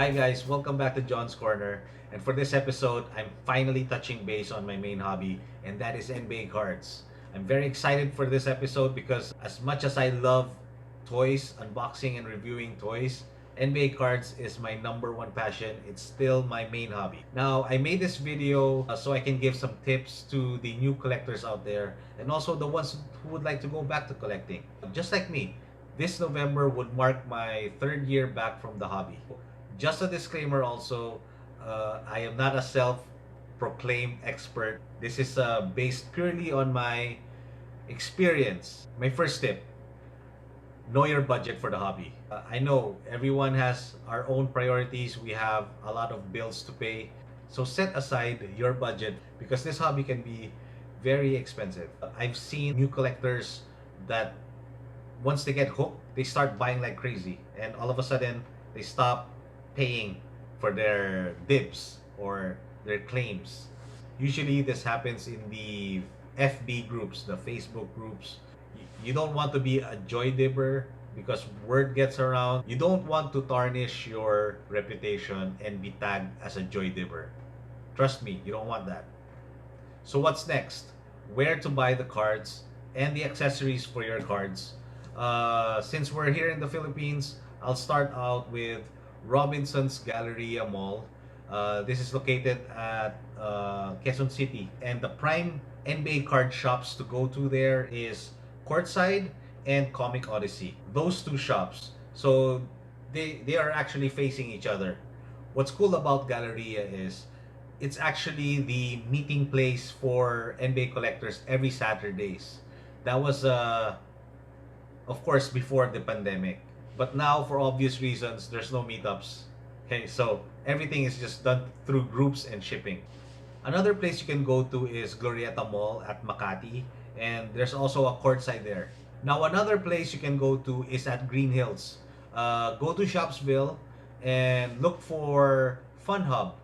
Hi guys, welcome back to John's Corner. And for this episode, I'm finally touching base on my main hobby, and that is NBA cards. I'm very excited for this episode because as much as I love toys, unboxing and reviewing toys, NBA cards is my number one passion. It's still my main hobby. Now, I made this video so I can give some tips to the new collectors out there and also the ones who would like to go back to collecting. Just like me, this November would mark my third year back from the hobby. Just a disclaimer also, I am not a self-proclaimed expert. This is based purely on my experience. My first tip, know your budget for the hobby. I know everyone has our own priorities. We have a lot of bills to pay. So set aside your budget because this hobby can be very expensive. I've seen new collectors that once they get hooked, they start buying like crazy, and all of a sudden they stop paying for their dibs or their claims. Usually, this happens in the FB groups, the Facebook groups. You don't want to be a joy dibber because word gets around. You don't want to tarnish your reputation and be tagged as a joy dibber. Trust me, you don't want that. So what's next? Where to buy the cards and the accessories for your cards. Since we're here in the Philippines, I'll start out with Robinson's Galleria Mall. This is located at Quezon City, and the prime NBA card shops to go to there is Courtside and Comic Odyssey. Those two shops. So they are actually facing each other. What's cool about Galleria is it's actually the meeting place for NBA collectors every Saturdays. That was of course before the pandemic. But now for obvious reasons there's no meetups. Okay, so everything is just done through groups and shipping. Another place you can go to is Glorieta Mall at Makati, and there's also a courtside there. Now another place you can go to is at Green Hills. Go to Shopsville and look for Fun Hub.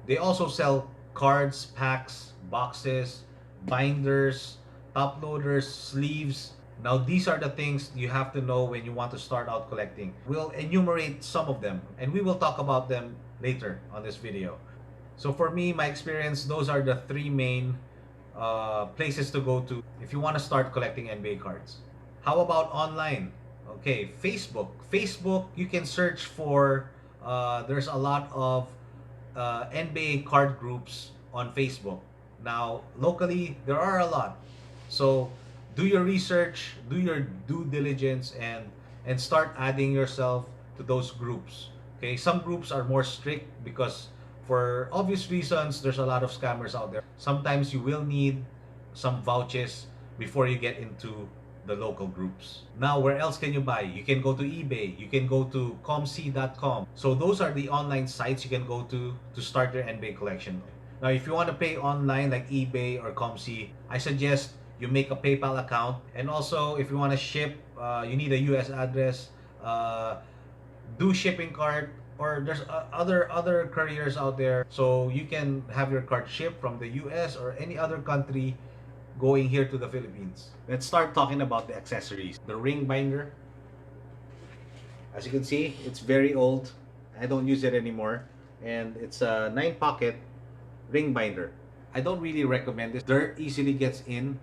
They also sell cards, packs, boxes, binders, top loaders, sleeves. Now these are the things you have to know when you want to start out collecting. We'll enumerate some of them and we will talk about them later on this video. So for me, my experience, those are the three main places to go to if you want to start collecting NBA cards. How about online? Okay, Facebook. Facebook, you can search for, there's a lot of NBA card groups on Facebook. Now, locally, there are a lot. So, do your research, do your due diligence, and start adding yourself to those groups. Okay, some groups are more strict because for obvious reasons, there's a lot of scammers out there. Sometimes you will need some vouchers before you get into the local groups. Now, where else can you buy? You can go to eBay, you can go to comc.com. So those are the online sites you can go to start your NBA collection. Now, if you want to pay online like eBay or comc, I suggest you make a PayPal account. And also, if you want to ship, you need a US address. Do shipping cart, or there's other couriers out there, so you can have your card shipped from the US or any other country going here to the Philippines. Let's start talking about the accessories. The ring binder, as you can see, it's very old. I don't use it anymore, and it's a 9-pocket ring binder. I don't really recommend this. Dirt easily gets in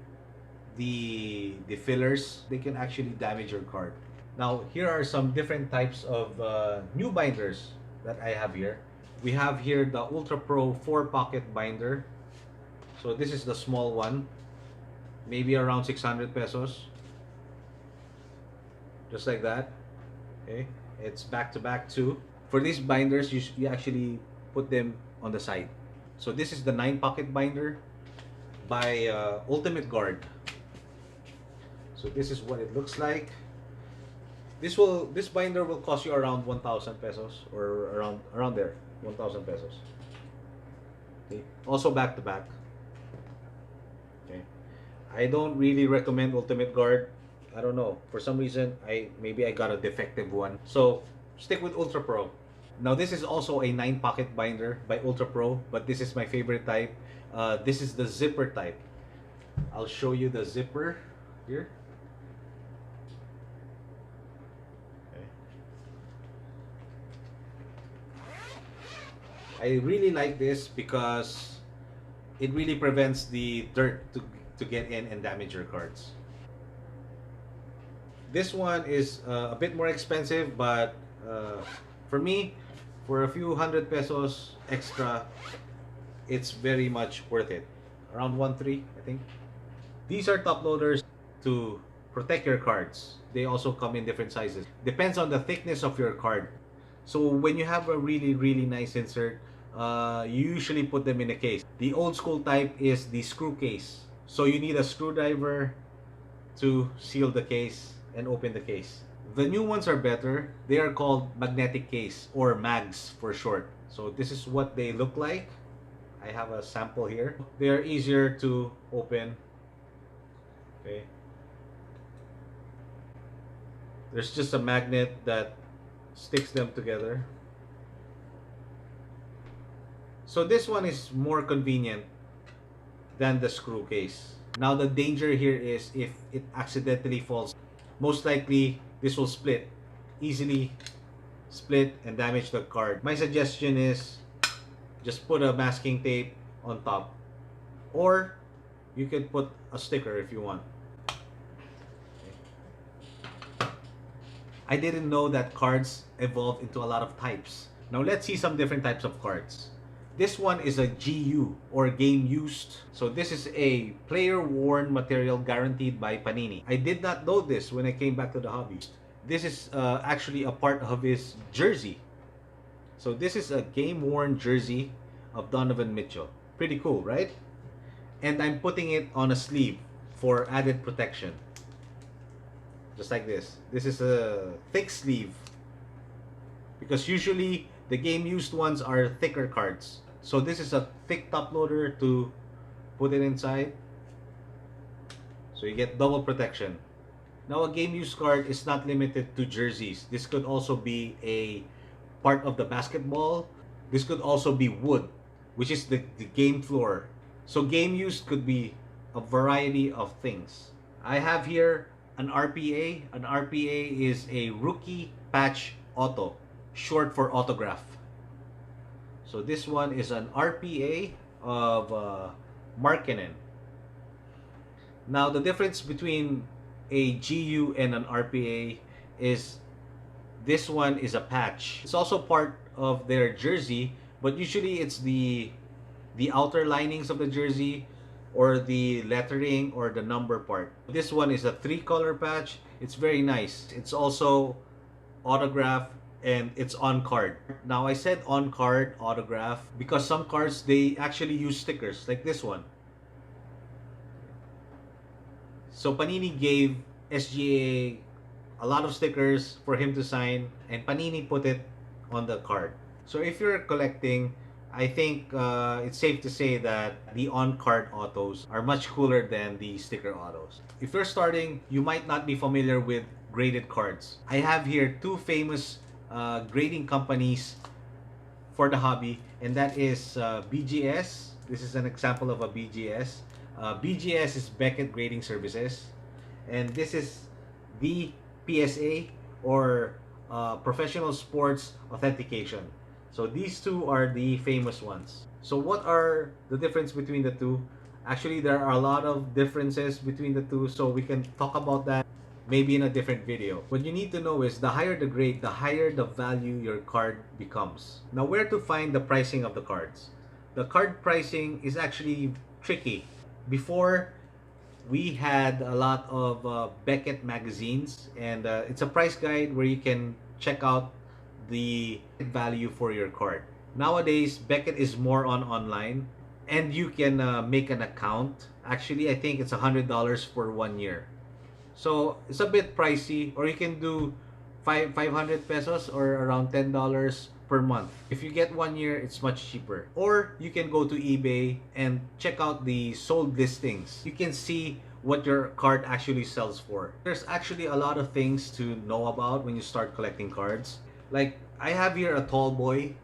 the fillers. They can actually damage your card. Now, here are some different types of new binders that I have here. We have here the Ultra Pro 4-pocket binder. So this is the small one, maybe around 600 pesos. Just like that. Okay, it's back to back too. For these binders, you actually put them on the side. So this is the 9-pocket binder by Ultimate Guard. So this is what it looks like. This binder will cost you around 1,000 pesos or around there, 1,000 pesos. Okay. Also back to back. Okay. I don't really recommend Ultimate Guard. I don't know. For some reason, maybe I got a defective one. So stick with Ultra Pro. Now this is also a 9-pocket binder by Ultra Pro, but this is my favorite type. This is the zipper type. I'll show you the zipper here. I really like this because it really prevents the dirt to get in and damage your cards. This one is a bit more expensive, but for me, for a few hundred pesos extra, it's very much worth it. Around 1.3, I think. These are top loaders to protect your cards. They also come in different sizes. Depends on the thickness of your card. So when you have a really nice insert, you usually put them in a case. The old school type is the screw case. So you need a screwdriver to seal the case and open the case. The new ones are better. They are called magnetic case, or mags for short. So this is what they look like. I have a sample here. They are easier to open. Okay. There's just a magnet that sticks them together. So this one is more convenient than the screw case. Now the danger here is if it accidentally falls, most likely this will split, easily split and damage the card. My suggestion is just put a masking tape on top, or you can put a sticker if you want. I didn't know that cards evolve into a lot of types. Now let's see some different types of cards. This one is a GU, or game used. So this is a player worn material guaranteed by Panini. I did not know this when I came back to the hobby. This is actually a part of his jersey. So this is a game worn jersey of Donovan Mitchell. Pretty cool, right? And I'm putting it on a sleeve for added protection. Just like this. This is a thick sleeve, because usually the game used ones are thicker cards. So this is a thick top loader to put it inside. So you get double protection. Now a game used card is not limited to jerseys. This could also be a part of the basketball. This could also be wood, which is the game floor. So game used could be a variety of things. I have here an RPA. An RPA is a rookie patch auto, short for autograph. So this one is an RPA of Markkanen. Now the difference between a GU and an RPA is this one is a patch. It's also part of their jersey, but usually it's the outer linings of the jersey, or the lettering, or the number part. This one is a 3-color patch. It's very nice. It's also autograph, and it's on card. Now I said on card autograph because some cards they actually use stickers, like this one. So Panini gave SGA a lot of stickers for him to sign, and Panini put it on the card. So if you're collecting, I think it's safe to say that the on-card autos are much cooler than the sticker autos. If you're starting, you might not be familiar with graded cards. I have here two famous grading companies for the hobby, and that is BGS. This is an example of a BGS. BGS is Beckett Grading Services, and this is the PSA, or Professional Sports Authentication. So these two are the famous ones. So what are the difference between the two? Actually, there are a lot of differences between the two, so we can talk about that maybe in a different video. What you need to know is the higher the grade, the higher the value your card becomes. Now, where to find the pricing of the cards? The card pricing is actually tricky. Before, we had a lot of Beckett magazines, and it's a price guide where you can check out the value for your card. Nowadays, Beckett is more on online, and you can make an account. Actually, I think it's $100 for 1 year. So it's a bit pricey, or you can do 500 pesos, or around $10 per month. If you get 1 year, it's much cheaper. Or you can go to eBay and check out the sold listings. You can see what your card actually sells for. There's actually a lot of things to know about when you start collecting cards. Like, I have here a tall boy.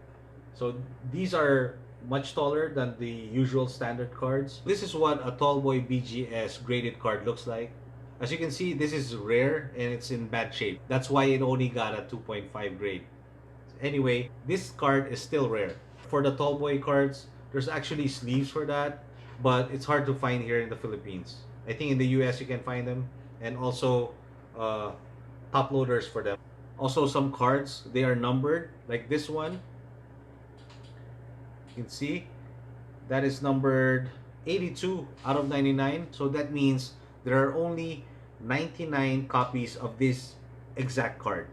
So these are much taller than the usual standard cards. This is what a tall boy BGS graded card looks like. As you can see, this is rare and it's in bad shape. That's why it only got a 2.5 grade. Anyway, this card is still rare. for the tall boy cards, there's actually sleeves for that, but it's hard to find here in the Philippines. I think in the US you can find them, and also uh, top loaders for them. Also, some cards, they are numbered, like this one. You can see that is numbered 82 out of 99. So that means there are only 99 copies of this exact card.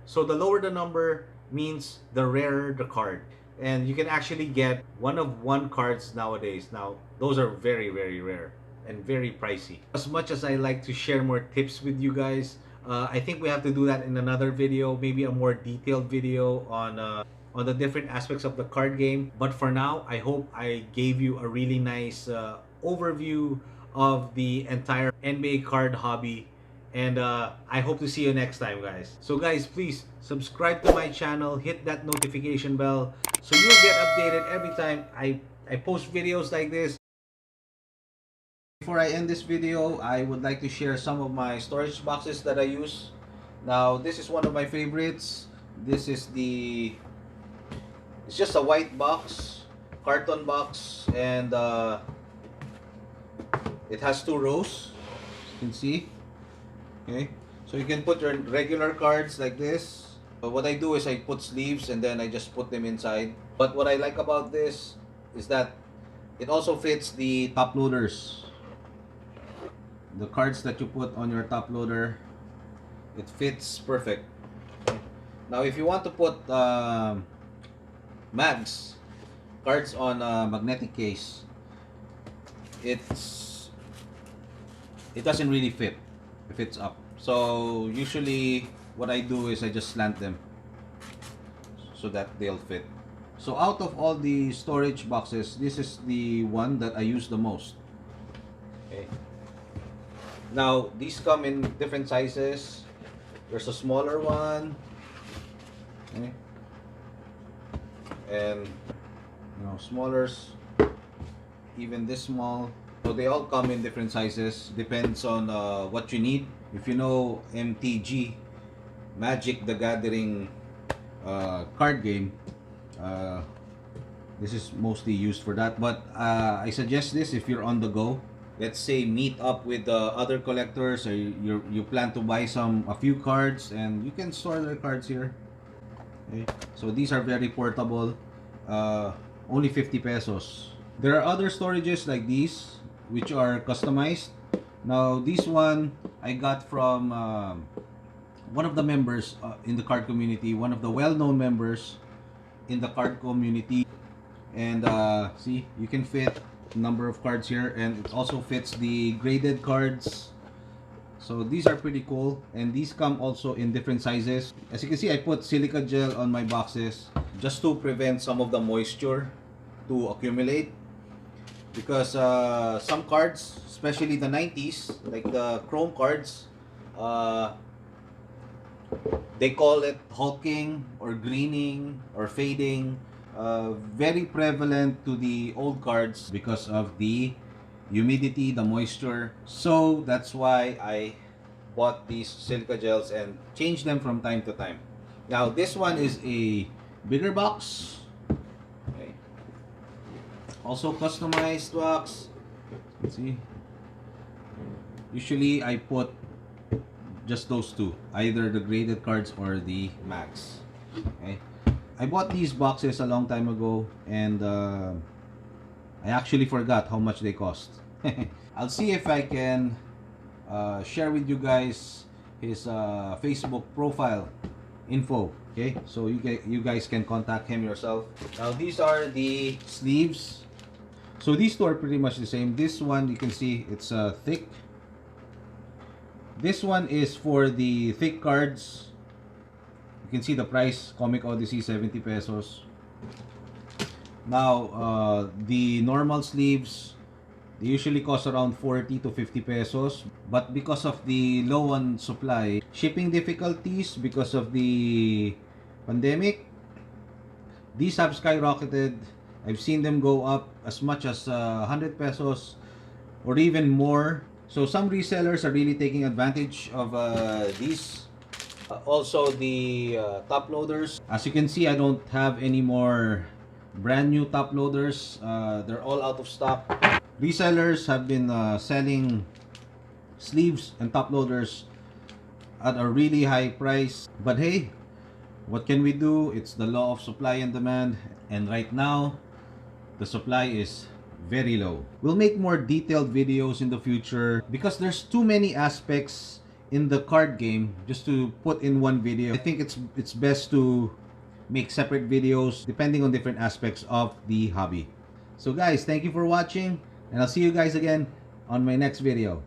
So the lower the number means the rarer the card. And you can actually get one of one cards nowadays. Now, those are very, very rare and very pricey. As much as I like to share more tips with you guys, I think we have to do that in another video, maybe a more detailed video on the different aspects of the card game. But for now, I hope I gave you a really nice overview of the entire NBA card hobby. And I hope to see you next time, guys. So guys, please subscribe to my channel, hit that notification bell so you'll get updated every time I post videos like this. Before I end this video, I would like to share some of my storage boxes that I use. Now, this is one of my favorites. This is it's just a white box, carton box, and it has 2 rows, you can see. Okay, so you can put your regular cards like this. But what I do is I put sleeves and then I just put them inside. But what I like about this is that it also fits the top loaders. The cards that you put on your top loader, it fits perfect. Now if you want to put mags, cards on a magnetic case, it doesn't really fit if it's up. So usually what I do is I just slant them so that they'll fit. So out of all the storage boxes, this is the one that I use the most. Okay. Now these come in different sizes. There's a smaller one, okay, and smaller, even this small. So they all come in different sizes, depends on what you need. If you know MTG, Magic the Gathering card game, this is mostly used for that. But I suggest this if you're on the go. Let's say meet up with other collectors, or you plan to buy a few cards, and you can store their cards here. Okay. So these are very portable, only 50 pesos. There are other storages like these which are customized. Now this one I got from one of the members in the card community, one of the well-known members in the card community. And see, you can fit number of cards here, and it also fits the graded cards. So these are pretty cool, and these come also in different sizes. As you can see, I put silica gel on my boxes just to prevent some of the moisture to accumulate, because some cards, especially the 90s, like the chrome cards, they call it hulking or greening or fading. Very prevalent to the old cards because of the humidity, the moisture. So that's why I bought these silica gels and change them from time to time. Now this one is a bigger box. Okay. Also customized box. Let's see. Usually I put just those two, either the graded cards or the max. Okay. I bought these boxes a long time ago, and I actually forgot how much they cost. I'll see if I can share with you guys his Facebook profile info. Okay, so you guys can contact him yourself. Now these are the sleeves. So these two are pretty much the same. This one, you can see it's thick. This one is for the thick cards. You can see the price, Comic Odyssey, 70 pesos. Now, the normal sleeves, they usually cost around 40 to 50 pesos. But because of the low on supply, shipping difficulties because of the pandemic, these have skyrocketed. I've seen them go up as much as 100 pesos or even more. So some resellers are really taking advantage of these. Also the top loaders. As you can see, I don't have any more brand new top loaders. They're all out of stock. Resellers have been selling sleeves and top loaders at a really high price. But hey, what can we do? It's the law of supply and demand. And right now, the supply is very low. We'll make more detailed videos in the future because there's too many aspects in the card game just to put in one video. I think it's best to make separate videos depending on different aspects of the hobby. So guys, thank you for watching, and I'll see you guys again on my next video.